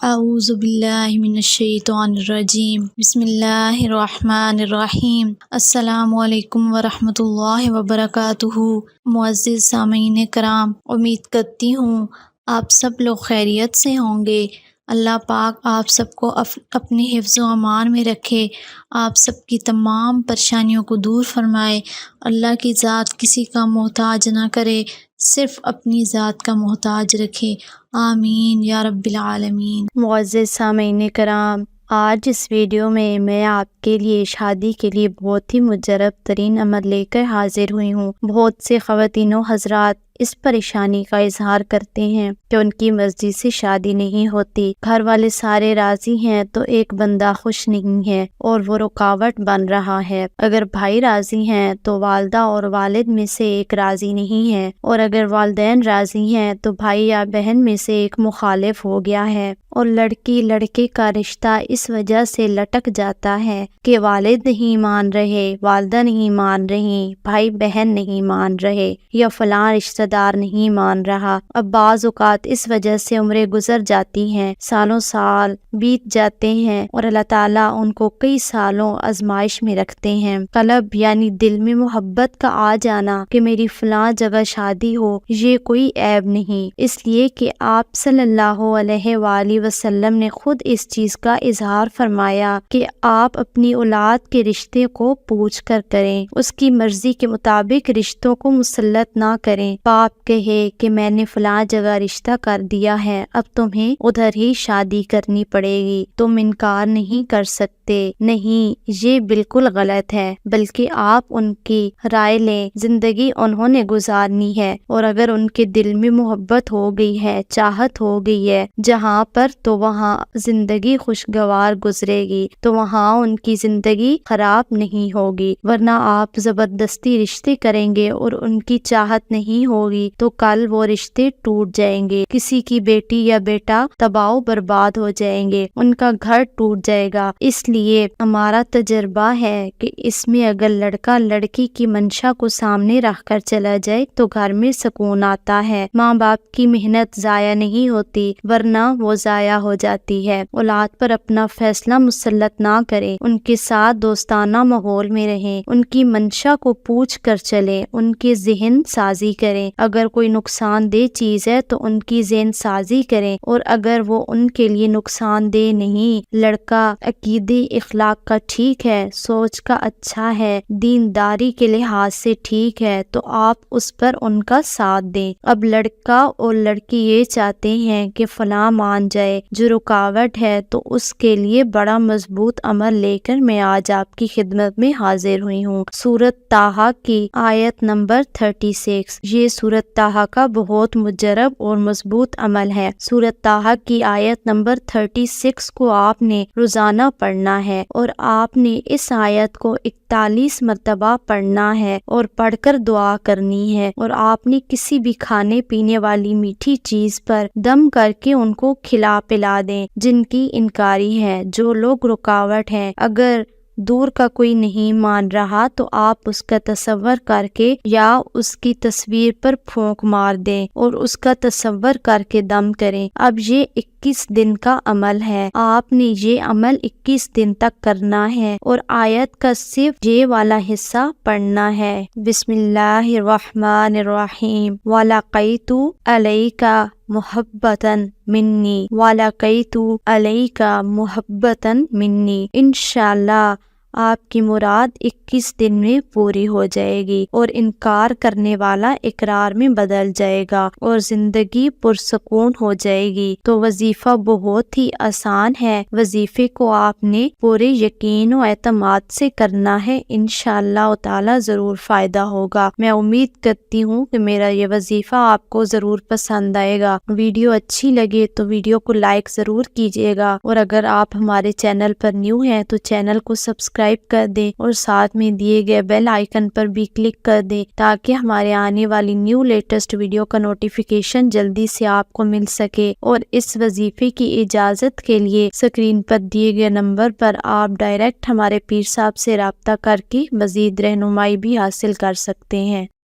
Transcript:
اعوذ باللہ من الشیطان الرجیم بسم اللہ الرحمن الرحیم السلام علیکم ورحمۃ اللہ وبرکاتہ۔ معزز سامعین کرام، امید کرتی ہوں آپ سب لوگ خیریت سے ہوں گے۔ اللہ پاک آپ سب کو اپنے حفظ و امان میں رکھے، آپ سب کی تمام پریشانیوں کو دور فرمائے۔ اللہ کی ذات کسی کا محتاج نہ کرے، صرف اپنی ذات کا محتاج رکھے، آمین یا رب العالمین۔ معزز سامعین کرام، آج اس ویڈیو میں آپ کے لیے شادی کے لیے بہت ہی مجرب ترین عمل لے کر حاضر ہوئی ہوں۔ بہت سے خواتین و حضرات اس پریشانی کا اظہار کرتے ہیں کہ ان کی مرضی سے شادی نہیں ہوتی، گھر والے سارے راضی ہیں تو ایک بندہ خوش نہیں ہے اور وہ رکاوٹ بن رہا ہے۔ اگر بھائی راضی ہیں تو والدہ اور والد میں سے ایک راضی نہیں ہے، اور اگر والدین راضی ہیں تو بھائی یا بہن میں سے ایک مخالف ہو گیا ہے، اور لڑکی لڑکے کا رشتہ اس وجہ سے لٹک جاتا ہے کہ والد نہیں مان رہے، والدہ نہیں مان رہی، بھائی بہن نہیں مان رہے، یا فلاں رشتہ دار نہیں مان رہا۔ اب بعض اوقات اس وجہ سے عمریں گزر جاتی ہیں، سالوں سال بیت جاتے ہیں، اور اللہ تعالیٰ ان کو کئی سالوں آزمائش میں رکھتے ہیں۔ قلب یعنی دل میں محبت کا آ جانا کہ میری فلاں جگہ شادی ہو، یہ کوئی عیب نہیں، اس لیے کہ آپ صلی اللہ علیہ وآلہ وسلم نے خود اس چیز کا اظہار فرمایا کہ آپ اپنی اولاد کے رشتے کو پوچھ کر کریں، اس کی مرضی کے مطابق رشتوں کو مسلط نہ کریں۔ باپ کہے کہ میں نے فلاں جگہ رشتہ کر دیا ہے، اب تمہیں ادھر ہی شادی کرنی پڑے گی، تم انکار نہیں کر سکتے، نہیں، یہ بالکل غلط ہے، بلکہ آپ ان کی رائے لیں۔ زندگی انہوں نے گزارنی ہے، اور اگر ان کے دل میں محبت ہو گئی ہے، چاہت ہو گئی ہے جہاں پر، تو وہاں زندگی خوشگوار گزرے گی، تو وہاں ان کی زندگی خراب نہیں ہوگی۔ ورنہ آپ زبردستی رشتے کریں گے اور ان کی چاہت نہیں ہوگی تو کل وہ رشتے ٹوٹ جائیں گے، کسی کی بیٹی یا بیٹا تباہ و برباد ہو جائیں گے، ان کا گھر ٹوٹ جائے گا۔ اس لیے ہمارا تجربہ ہے کہ اس میں اگر لڑکا لڑکی کی منشا کو سامنے رکھ کر چلا جائے تو گھر میں سکون آتا ہے، ماں باپ کی محنت ضائع نہیں ہوتی، ورنہ وہ ضائع ہو جاتی ہے۔ اولاد پر اپنا فیصلہ مسلط نہ کریں، ان کے ساتھ دوستانہ ماحول میں رہیں، ان کی منشا کو پوچھ کر چلیں، ان کے ذہن سازی کریں۔ اگر کوئی نقصان دہ چیز ہے تو ان کی ذہن سازی کریں، اور اگر وہ ان کے لیے نقصان دہ نہیں، لڑکا عقیدے اخلاق کا ٹھیک ہے، سوچ کا اچھا ہے، دینداری کے لحاظ سے ٹھیک ہے، تو آپ اس پر ان کا ساتھ دیں۔ اب لڑکا اور لڑکی یہ چاہتے ہیں کہ فلاں مان جائے، جو رکاوٹ ہے، تو اس کے لیے بڑا مضبوط عمل لے کر میں آج آپ کی خدمت میں حاضر ہوئی ہوں۔ سورۃ طٰہٰ کی آیت نمبر 36، یہ سورۃ طٰہٰ کا بہت مجرب اور مضبوط عمل ہے۔ سورۃ طٰہٰ کی آیت نمبر 36 کو آپ نے روزانہ پڑھنا ہے، اور آپ نے اس آیت کو 41 مرتبہ پڑھنا ہے، اور پڑھ کر دعا کرنی ہے، اور آپ نے کسی بھی کھانے پینے والی میٹھی چیز پر دم کر کے ان کو کھلا پلا دیں جن کی انکاری ہے، جو لوگ رکاوٹ ہیں۔ اگر دور کا کوئی نہیں مان رہا تو آپ اس کا تصور کر کے یا اس کی تصویر پر پھونک مار دیں اور اس کا تصور کر کے دم کریں۔ اب یہ 21 دن کا عمل ہے، آپ نے یہ عمل 21 دن تک کرنا ہے، اور آیت کا صرف یہ والا حصہ پڑھنا ہے۔ بسم اللہ الرحمن الرحیم، وَلَقَيْتُ عَلَيْكَ محبتاً منی، وَلَقَيْتُ عَلَيْكَ محبتاً منی۔ انشاءاللہ آپ کی مراد 21 دن میں پوری ہو جائے گی، اور انکار کرنے والا اقرار میں بدل جائے گا، اور زندگی پرسکون ہو جائے گی۔ تو وظیفہ بہت ہی آسان ہے، وظیفے کو آپ نے پورے یقین و اعتماد سے کرنا ہے، انشاءاللہ تعالی ضرور فائدہ ہوگا۔ میں امید کرتی ہوں کہ میرا یہ وظیفہ آپ کو ضرور پسند آئے گا۔ ویڈیو اچھی لگے تو ویڈیو کو لائک ضرور کیجیے گا، اور اگر آپ ہمارے چینل پر نیو ہیں تو چینل کو سبسکرائب کر دیں، اور ساتھ میں دیے گئے بیل آئیکن پر بھی کلک کر دیں تاکہ ہمارے آنے والی نیو لیٹسٹ ویڈیو کا نوٹیفیکیشن جلدی سے آپ کو مل سکے۔ اور اس وظیفے کی اجازت کے لیے اسکرین پر دیے گئے نمبر پر آپ ڈائریکٹ ہمارے پیر صاحب سے رابطہ کر کے مزید رہنمائی بھی حاصل کر سکتے ہیں۔